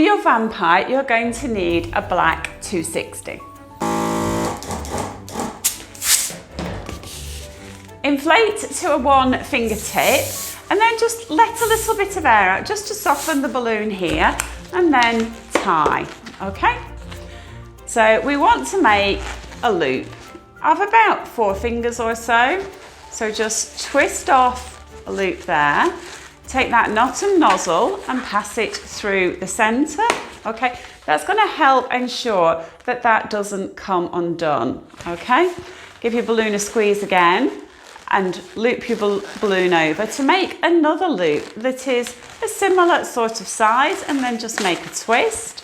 For your vampire, you're going to need a black 260. Inflate to a 1 fingertip and then just let a little bit of air out just to soften the balloon here and then tie, okay? So we want to make a loop of about 4 fingers or so. So just twist off a loop there. Take that knot and nozzle and pass it through the center, okay? That's gonna help ensure that that doesn't come undone, okay? Give your balloon a squeeze again and loop your balloon over to make another loop that is a similar sort of size, and then just make a twist.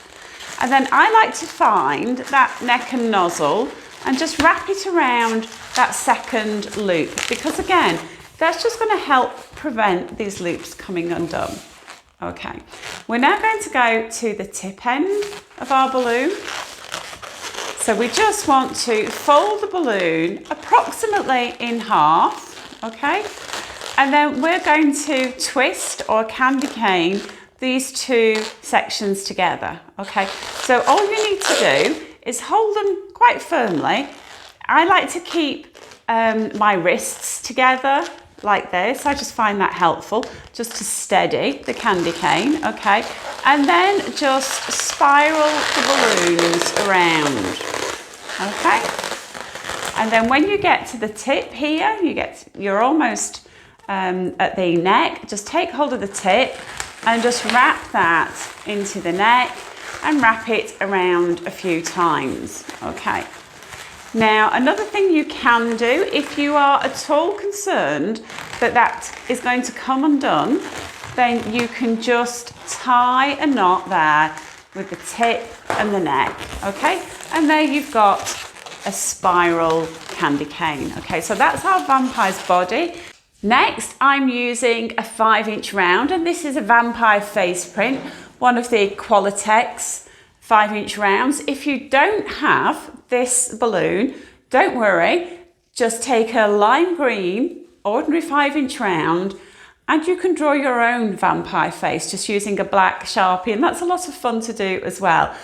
And then I like to find that neck and nozzle and just wrap it around that second loop, because again, that's just going to help prevent these loops coming undone. Okay, we're now going to go to the tip end of our balloon. So we just want to fold the balloon approximately in half, okay? And then we're going to twist or candy cane these 2 sections together, okay? So all you need to do is hold them quite firmly. I like to keep my wrists together like this. I just find that helpful, just to steady the candy cane, okay? And then just spiral the balloons around, okay? And then when you get to the tip here, you're almost at the neck, just take hold of the tip and just wrap that into the neck and wrap it around a few times, okay? Now, another thing you can do, if you are at all concerned that that is going to come undone, then you can just tie a knot there with the tip and the neck, okay? And there you've got a spiral candy cane, okay? So that's our vampire's body. Next, I'm using a 5-inch round, and this is a vampire face print, one of the Qualatex 5-inch rounds. If you don't have this balloon, don't worry, just take a lime green ordinary 5-inch round and you can draw your own vampire face just using a black Sharpie, and that's a lot of fun to do as well.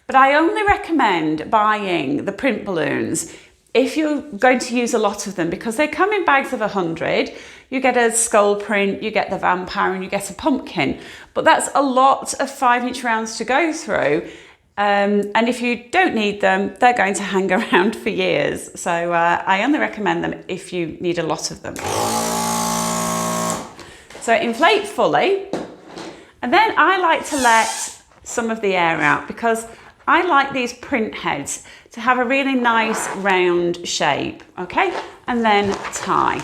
But I only recommend buying the print balloons if you're going to use a lot of them, because they come in bags of 100. You get a skull print, you get the vampire, and you get a pumpkin. But that's a lot of 5-inch rounds to go through. And if you don't need them, they're going to hang around for years. So I only recommend them if you need a lot of them. So inflate fully. And then I like to let some of the air out, because I like these print heads to have a really nice round shape, okay? And then tie.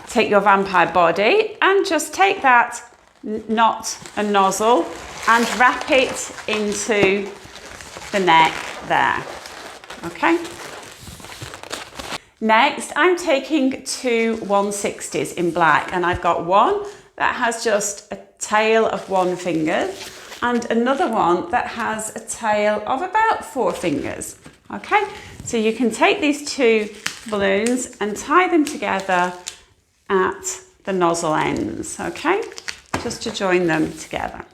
Take your vampire body and just take that knot and nozzle and wrap it into the neck there, okay? Next, I'm taking 2 160s in black, and I've got one that has just a tail of 1 finger and another one that has a tail of about 4 fingers, okay? So you can take these 2 balloons and tie them together at the nozzle ends, okay? Just to join them together.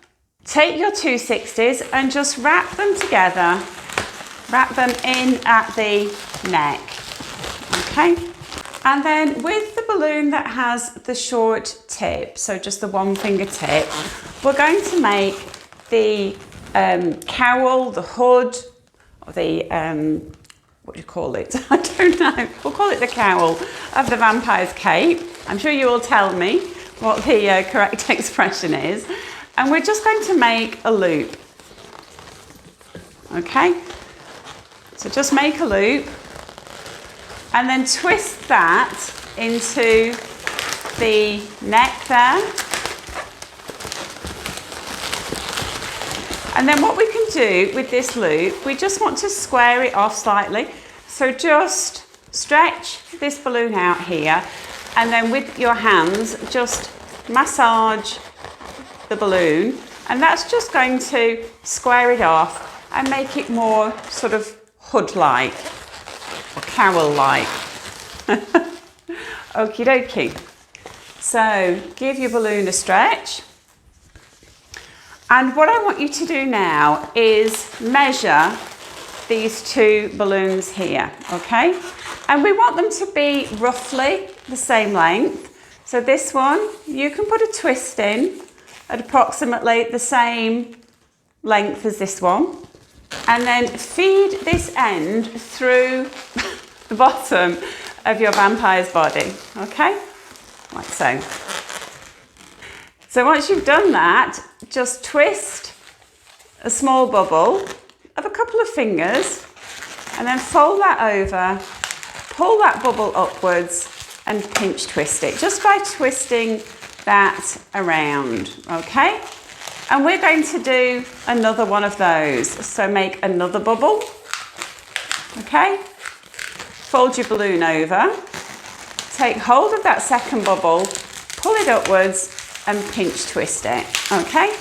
Take your 260s and just wrap them together, wrap them in at the neck, okay? And then with the balloon that has the short tip, so just the 1 finger tip, we're going to make the cowl, the hood, or the, what do you call it? I don't know. We'll call it the cowl of the vampire's cape. I'm sure you will tell me what the correct expression is. And we're just going to make a loop. Okay? So just make a loop and then twist that into the neck there. And then what we can do with this loop, we just want to square it off slightly. So just stretch this balloon out here, and then with your hands, just massage the balloon, and that's just going to square it off and make it more sort of hood-like or cowl-like. Okie dokie. So give your balloon a stretch. And what I want you to do now is measure these two balloons here, okay? And we want them to be roughly the same length. So this one, you can put a twist in at approximately the same length as this one. And then feed this end through the bottom of your vampire's body, okay? Like so. So once you've done that, just twist a small bubble of a couple of fingers and then fold that over, pull that bubble upwards and pinch twist it just by twisting that around, okay? And we're going to do another one of those. So make another bubble, okay? Fold your balloon over, take hold of that second bubble, pull it upwards and pinch twist it, okay?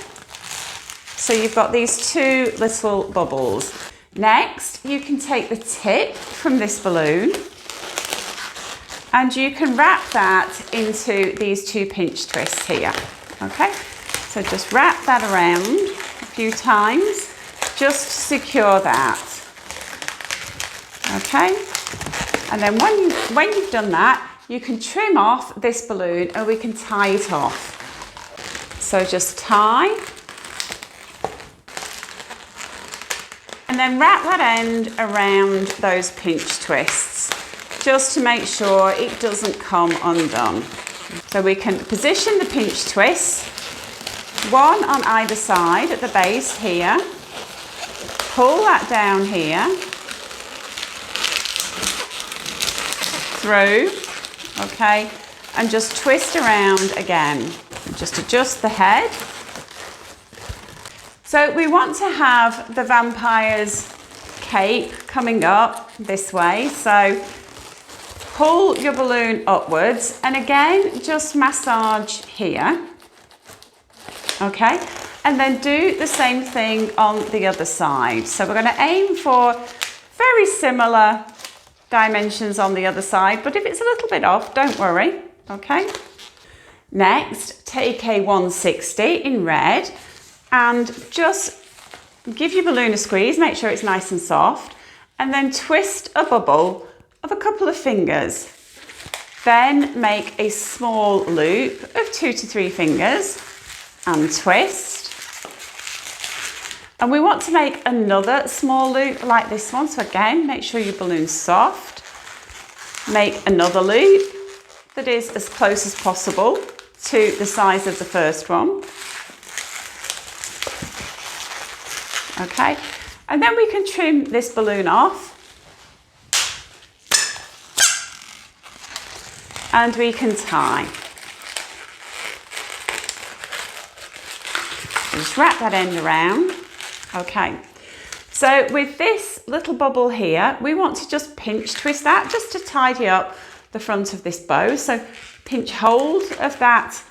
So you've got these two little bubbles. Next, you can take the tip from this balloon and you can wrap that into these two pinch twists here, okay? So just wrap that around a few times, just to secure that, okay? And then when you've done that, you can trim off this balloon and we can tie it off. So just tie, and then wrap that end around those pinch twists, just to make sure it doesn't come undone. So we can position the pinch twists, one on either side at the base here, pull that down here, through, okay, and just twist around again. Just adjust the head. So we want to have the vampire's cape coming up this way. So pull your balloon upwards and again, just massage here. Okay, and then do the same thing on the other side. So we're going to aim for very similar dimensions on the other side, but if it's a little bit off, don't worry, okay? Next, take a 160 in red and just give your balloon a squeeze, make sure it's nice and soft, and then twist a bubble of a couple of fingers. Then make a small loop of 2 to 3 fingers and twist. And we want to make another small loop like this one. So again, make sure your balloon's soft. Make another loop that is as close as possible to the size of the first one. Okay, and then we can trim this balloon off. And we can tie. Just wrap that end around. Okay, so with this little bubble here, we want to just pinch twist that just to tidy up the front of this bow. So pinch hold of that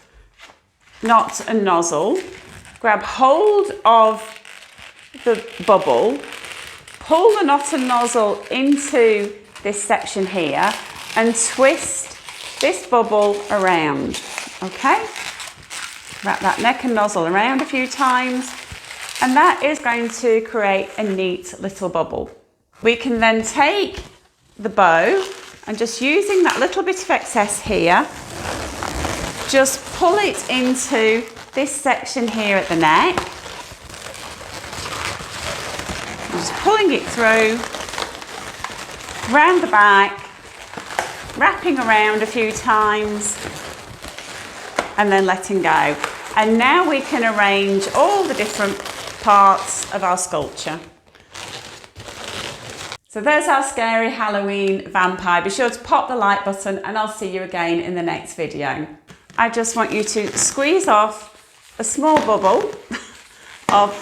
knot and nozzle, grab hold of the bubble, pull the knot and nozzle into this section here and twist this bubble around, okay? Wrap that neck and nozzle around a few times and that is going to create a neat little bubble. We can then take the bow and just using that little bit of excess here, just pull it into this section here at the neck. Just pulling it through, round the back, wrapping around a few times and then letting go. And now we can arrange all the different parts of our sculpture. So there's our scary Halloween vampire. Be sure to pop the like button and I'll see you again in the next video. I just want you to squeeze off a small bubble of